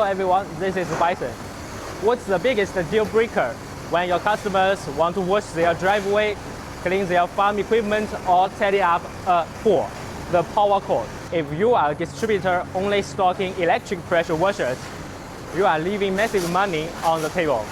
everyone, this is Bison. What's the biggest deal breaker when your customers want to wash their driveway, clean their farm equipment, or tidy up a pool? The power cord. If you are a distributor only stocking electric pressure washers, you are leaving massive money on the table.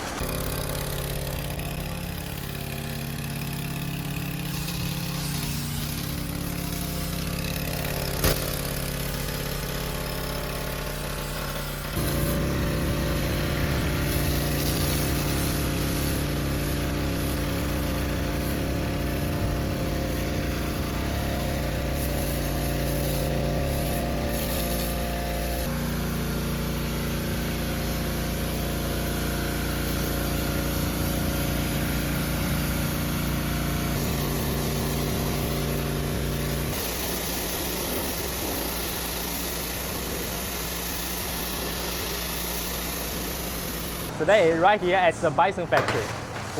Today, right here at the Bison factory,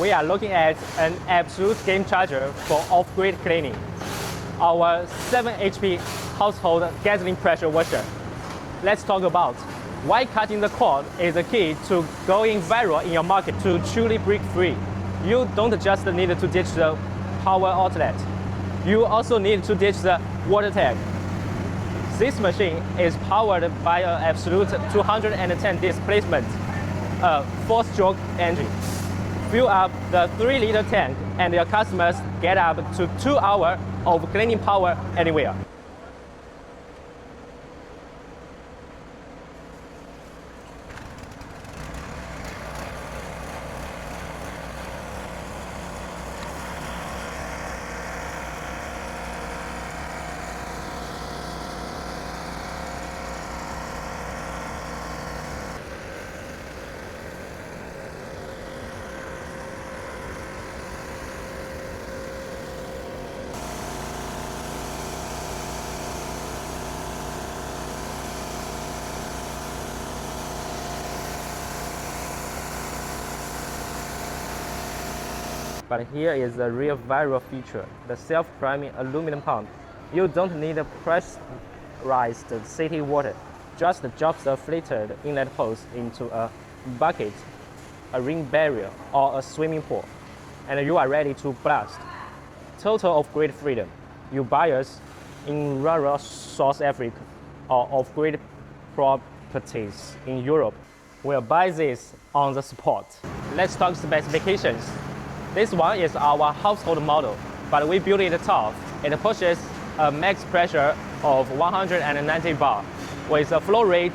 we are looking at an absolute game changer for off-grid cleaning. Our 7 HP household gasoline pressure washer. Let's talk about why cutting the cord is the key to going viral in your market. To truly break free, you don't just need to ditch the power outlet. You also need to ditch the water tank. This machine is powered by an absolute 210 displacement, a 4-stroke engine. Fill up the 3-liter tank and your customers get up to 2 hours of cleaning power anywhere. But here is the real viral feature, the self-priming aluminum pump. You don't need pressurized city water. Just drop the filtered inlet hose into a bucket, a ring barrier, or a swimming pool, and you are ready to blast. Total off-grid freedom. You buyers in rural South Africa or off-grid properties in Europe will buy this on the spot. Let's talk specifications. This one is our household model, but we built it tough. It pushes a max pressure of 190 bar with a flow rate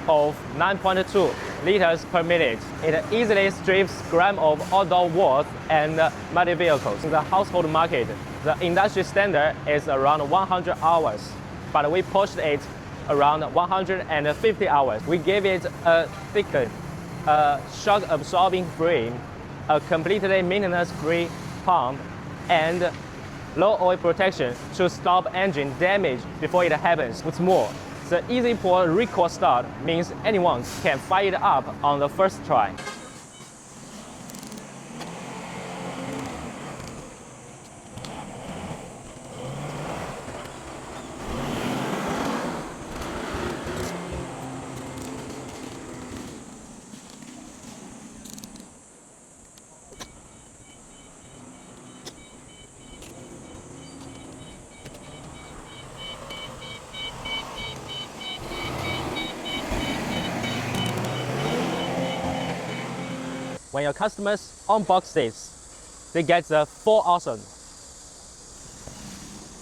of 9.2 liters per minute. It easily strips grime of outdoor walls and muddy vehicles. In the household market, the industry standard is around 100 hours, but we pushed it around 150 hours. We gave it a thickened, shock-absorbing frame, a completely maintenance-free pump, and low oil protection to stop engine damage before it happens. What's more, the easy pour recoil start means anyone can fire it up on the first try. When your customers unbox this, they get the full option.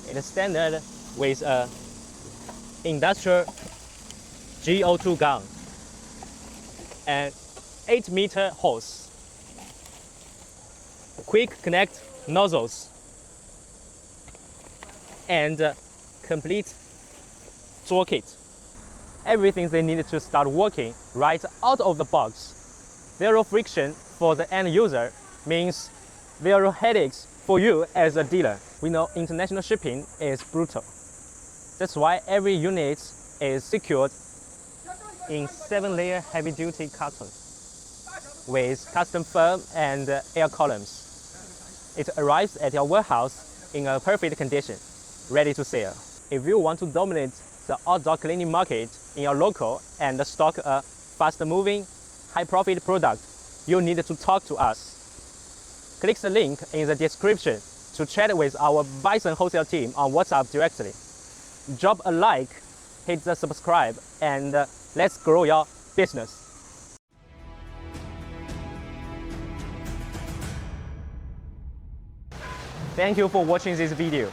It is standard with a industrial GO2 gun and 8-meter hose, quick connect nozzles, and complete toolkit. Everything they need to start working right out of the box. Zero friction for the end user means zero headaches for you as a dealer. We know international shipping is brutal. That's why every unit is secured in 7-layer heavy-duty carton with custom foam and air columns. It arrives at your warehouse in a perfect condition, ready to sell. If you want to dominate the outdoor cleaning market in your local and stock a fast-moving, high-profit product, you need to talk to us. Click the link in the description to chat with our Bison Wholesale team on WhatsApp directly. Drop a like, hit the subscribe, and let's grow your business. Thank you for watching this video.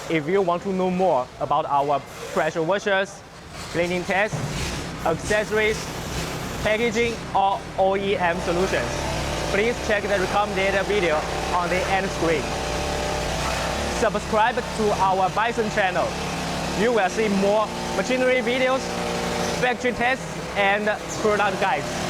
If you want to know more about our pressure washers, cleaning tests, accessories, packaging, or OEM solutions, please check the recommended video on the end screen. Subscribe to our Bison channel. You will see more machinery videos, factory tests, and product guides.